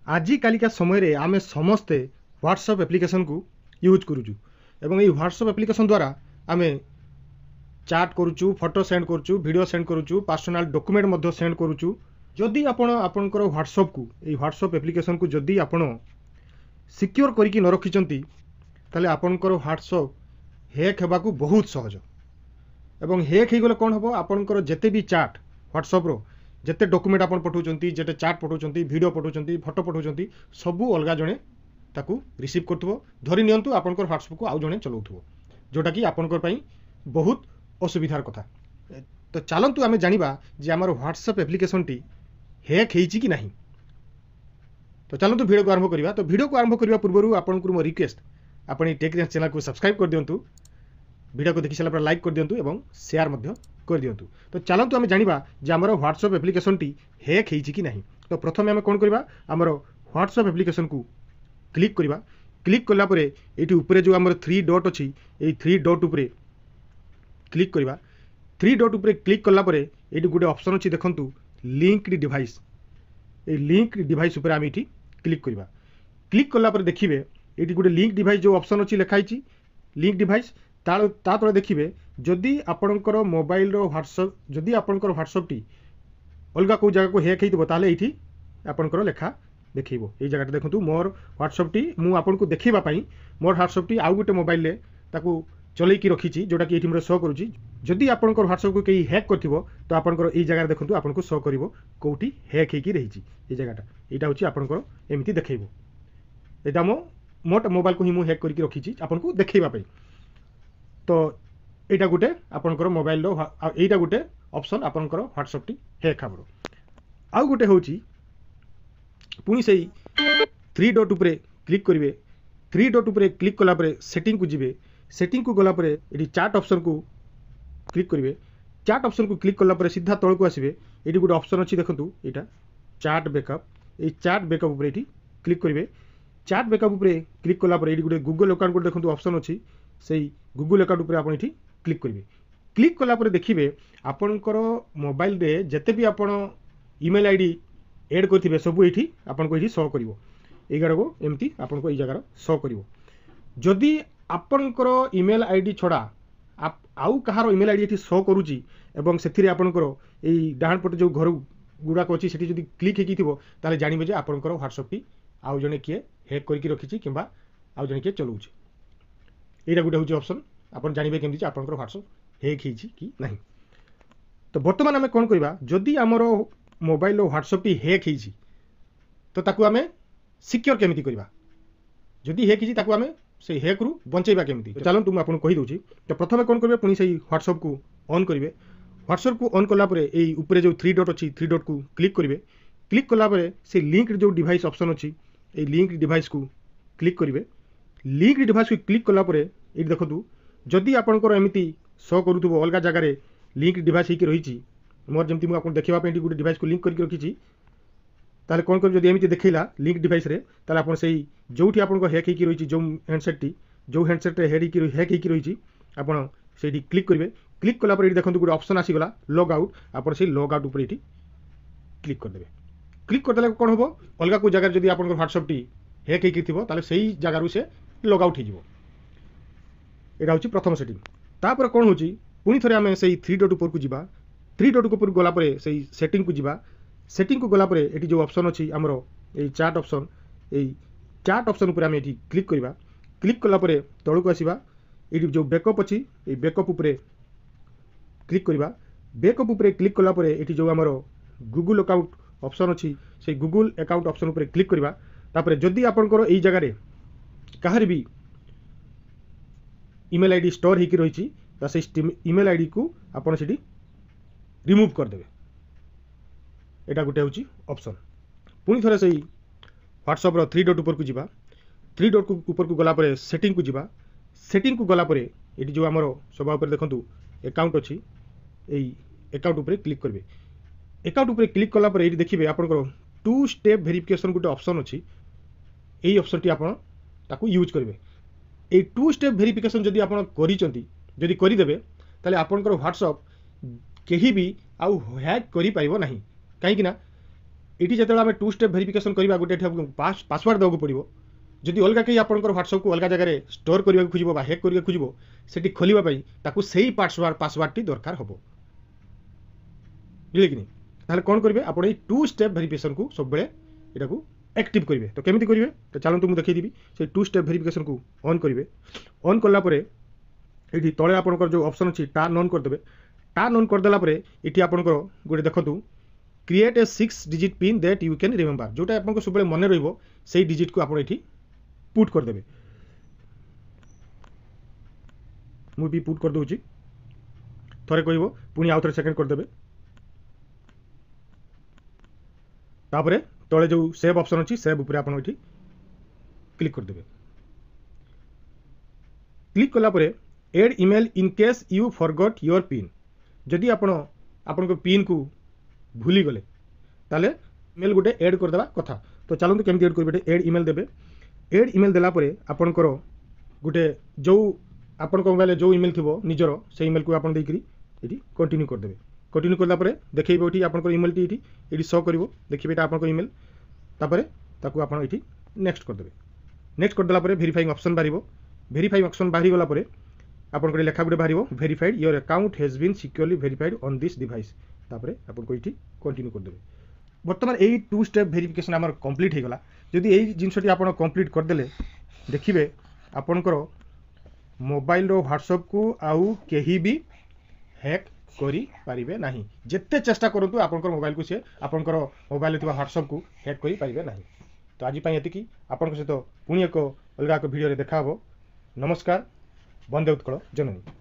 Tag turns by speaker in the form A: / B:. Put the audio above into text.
A: आजिकालिका समय आमे समस्ते व्हाट्सएप एप्लिकेशन को यूज करूँ एवं ये व्हाट्सएप एप्लिकेशन द्वारा आमे चैट करूँ, फोटो सेंड करूँ, वीडियो सेंड करूँ, पर्सनल डॉक्यूमेंट मध्य सेंड करूँ। जदि आपणकर व्हाट्सएप को ये व्हाट्सएप एप्लिकेशन को जदि आपण सिक्योर करके न रखिंट ताले आपणकर व्हाट्सएप हैक होगा बहुत सहज एवं हैक हो गले कौन हम आपणकर जिते भी चैट व्हाट्सएप रो जिते डॉक्यूमेंट आप पठाउछंती, जिते चैट पठाउछंती, वीडियो पठाउछंती, फोटो पठाउछंती, सबू अलग जड़े ताकू रिसीव करथबो। धरि नियंतु आपणकर व्हाट्सएप को आउ जड़े चलाउथबो जोटा कि आपणकर पई बहुत असुविधार कथा। तो चलतु आमे जानिबा जे हमर व्हाट्सएप एप्लिकेशन टी हैक हेछि कि नहीं। तो चलतु वीडियो को आरंभ करिबा। तो वीडियो को आरंभ करिबा पूर्व आपनकर मो रिक्वेस्ट आपण टेक चैनल को सब्सक्राइब कर दियंतु, वीडियो को देखि सारा पर लाइक कर दियंतु एवं शेयर मध्य कर दियंतु। तो चलतु आमे जानिबा जे हमर व्हाट्सएप एप्लिकेशन टी हैक हेछि कि नहीं। तो प्रथम आमे कोन करिबा हमर व्हाट्सएप एप्लिकेशन को क्लिक करिबा। क्लिक कला परे एठी ऊपर जो हमर 3 डॉट अछि ए 3 डॉट ऊपर क्लिक करिबा। 3 डॉट ऊपर क्लिक कला परे एठी गुटे ऑप्शन अछि देखंतु लिंक्ड डिवाइस। ए लिंक्ड डिवाइस ऊपर आमे एठी क्लिक करिबा। क्लिक कला परे देखिबे एठी गुटे लिंक डिवाइस जो ऑप्शन अछि लिखाई छी लिंक डिवाइस ता तले देखिए जदि आपणकर मोबाइल व्हाट्सएप जदि आपणकर व्हाट्सएप टी अलग को जगह को हैक होइतबो ताले एठी आपणकर लेखा देखिबो। ए जगह देखंतु मोर व्हाट्सएप टी मु आपन को देखिबा पई मोर व्हाट्सएप टी आउ गुटे मोबाइल ले ताकू चलै की रखिछि जोटा कि एठी मोर शो करूछि। जदि आपणकर व्हाट्सएप को केही हैक करथिबो तो आपणकर ए जगह देखंतु आपन को शो करिवो कोठी हैक हेकी रहिछि। ए जगहटा एटा होछि आपणकर एमिति देखैबो। एटा मोट मोबाइल को ही मु हैक करके रखिछि आपन को देखैबा पई। तो एटा गुटे आपनकर मोबाइल रो एटा गुटे ऑप्शन आपनकर व्हाट्सएप टी हैक हमरो। आउ गुटे होची पुनी सेही 3 डॉट ऊपर क्लिक करिवे। 3 डॉट ऊपर क्लिक कला परे सेटिंग को जिवे। सेटिंग को गला परे एटी चैट ऑप्शन को क्लिक करिवे। चैट ऑप्शन को क्लिक कला परे सीधा तळ को आसीबे। एटी गुटे ऑप्शन अछि देखंतु एटा chat backup. A chat backup ऊपर एटी क्लिक करिवे। चैट बैकअप ऊपर क्लिक कला परे एटी गुटे गूगल अकाउंट को देखंतु ऑप्शन अछि सेही गूगल अकाउंट ऊपर आपण एठी क्लिक करिवे। क्लिक कला परे देखिबे आपनकर मोबाइल रे जते भी आपण ईमेल आईडी ऐड करथिबे सब एठी आपण को एठी शो करिवो। एगार को एमती आपण को ए जगार शो करिवो। जदि आपनकर ईमेल आईडी छडा आउ कहार ईमेल आईडी एठी शो करूची एवं सेथिरे आपनकर एई डाहन पटे जो घर गुडा को अछि सेठी जदि क्लिक हेकी थिबो ताले जानिबे जे आपनकर व्हाट्सएप टी आउ जने किए हैक करके रखिछि किबा आउ जने किए चलाउछि। एटा गुटे होची ऑप्शन आपण जानिबे केमति जे आपनकर व्हाट्सएप हैक हेछि कि नहीं। तो वर्तमान आमे कोन करबा जदि हमरो मोबाइल रो व्हाट्सएप टी हैक हेछि तो ताकू आमे सिक्योर केमति करबा। जदि हैक हेछि ताकू आमे से हैक रु बंचैबा केमति। तो चलन तुम आपन कहि दोछि। तो प्रथमे कोन करबे पुनी सेही व्हाट्सएप को ऑन करिवे। व्हाट्सएप को ऑन कला परे एई ऊपर जो 3 डॉट अछि 3 डॉट को क्लिक करिवे। क्लिक कला परे से लिंक्ड जो डिवाइस ऑप्शन अछि ए लिंक्ड डिवाइस को क्लिक करिवे। लिंक डिवाइस को क्लिक कला परे ये देखो जदि आपंकर एमती शो करूथबो अलग जगह लिंक डिवाइस होकर रही मोर जमती मुझे आपको देखा गोटे डिवाइस को लिंक करके रखी ताले कौन कर एमती देखला लिंक डिवाइस रे ताले आपन सेही जोठी आपन हैक होकर रही जो हैंडसेट टी जो हैंडसेट रे हैक होकर रही आपन सेठी क्लिक करेंगे। क्लिक कला पर देखो गोटे ऑप्शन आसीगला लॉग आउट आपन से लॉग आउट ऊपर ये क्लिक करदे। क्लिक करदे कौन हम अलग को जगह जब आप व्हाट्सएप टी हैक होकर से जगार से लॉग आउट हो एटा होची प्रथम सेटिंग। तापर कौन होची पुनी थरे आमे सेही 3 डॉट ऊपर को जिबा। 3 डॉट ऊपर गला परे सेही सेटिंग को जिबा। सेटिंग को गला परे एटी जो ऑप्शन अछि हमरो एई चैट ऑप्शन एई चैट ऑप्शन ऊपर आमे एटी क्लिक करबा। क्लिक कला परे तळको आसीबा। एटी जो बैकअप अछि एई बैकअप ऊपर क्लिक करबा। बैकअप ऊपर क्लिक कला परे एटी जो हमरो गूगल अकाउंट ऑप्शन अछि से गूगल अकाउंट ऑप्शन ऊपर क्लिक करबा। तापर जदि आपनकर एई जगह रे कहार भी ईमेल आईडी स्टोर होकर रही से ईमेल आईडी को आपन से रिमूव करदे। एटा गोटे होची ऑप्शन। पुनी थरे सही व्हाट्सएप रो 3 डॉट ऊपर को जिबा। 3 डॉट ऊपर को गला परे सेटिंग को जिबा। सेटिंग को गला परे एटी जो हमरो सभा ऊपर देखंतु अकाउंट अछि एई अकाउंट ऊपर क्लिक करबे। अकाउंट ऊपर क्लिक कला परे एटी देखिबे आपनकर 2 स्टेप वेरिफिकेशन गोटे ऑप्शन अछि। एई ऑप्शन टी आपन ताकू यूज करबे। ए 2 स्टेप वेरिफिकेशन जदि आपन करिसंती जदि करि देबे ताले आपनकर व्हाट्सएप केही भी आउ हैक करि पाइबो नाही। काहे कि ना ये जो आम 2 स्टेप भेरिफिकेशन करवा गोटे पासवर्ड देवाक पड़ो जदि अलग कहीं आप व्हाट्सएप को अलग जगह स्टोर करने खोज हैक करके खोज से खोलने से ही पासवर्ड टी दरकार हम बुझे कि नहीं ताहले कौन करेंगे आप 2 स्टेप भेरिफिकेशन को सब बेले यहाँ को एक्टिव करेंगे। तो केमी करेंगे तो चलते मुझे देखी से 2 स्टेप भेरिफिकेशन को ऑन करेंगे। ऑन कलापर ये तले आपंकर जो ऑप्शन अच्छी टर्न ऑन करदे टर्न ऑन करदेला ये आपंकर गोटे देखूँ create a 6 digit pin that you can remember जोटा आपको सब मन रही डिजिट को आप पुट करदे मुझे पुट कर दूची थोड़े कह पुणी आउ थे सेकेंड करदे तापर तले जो सेव ऑप्शन अच्छी सेव उपर आप क्लिक करदे क्लिक कलापर add email in case you forgot your PIN जदि आपण पिन को भूली गले ताले ईमेल गोटे ऐड करदेवा कथा। तो चलते केमती ऐड करेंगे एड ईमेल देबे एड ईमेल देलापर आपणकर गोटे जो आपण मोबाइल जो ईमेल थी निजर से ईमेल को आप ये कंटिन्यू करदे कंटिन्यू करलापर देखिए ये आप ईमेल टी ये शो कर देखिए यहाँ आप ईमेल तापर ताकू आप नेक्स्ट करदे नेक्स्ट करदेला भेरीफाइंग ऑप्शन बाहर भेरीफाइंग ऑप्शन बाहरी गलापर आपन लेखा गोटे बाहर verified your account has been securely verified on this device तापर आपको ये कंटिन्यू करदे। बर्तमान यही 2 स्टेप भेरिफिकेशन आमर कंप्लीट हो गला। जदि यही जिनसटी आप कंप्लीट करदेले देखिए आपणकर मोबाइल रो व्हाट्सएप को आउ कहीं भी हैक करि पारिबे नाही जेते चेष्टा करंतु आपणकर मोबाइल को से आपणकर मोबाइल थिबा व्हाट्सएप को हैक करि पारिबे नाही। तो आज पई एतिकी आपणकर सहित पुणी एक अलग एक वीडियो रे देखा हो। नमस्कार। वंदे उत्कल जननी।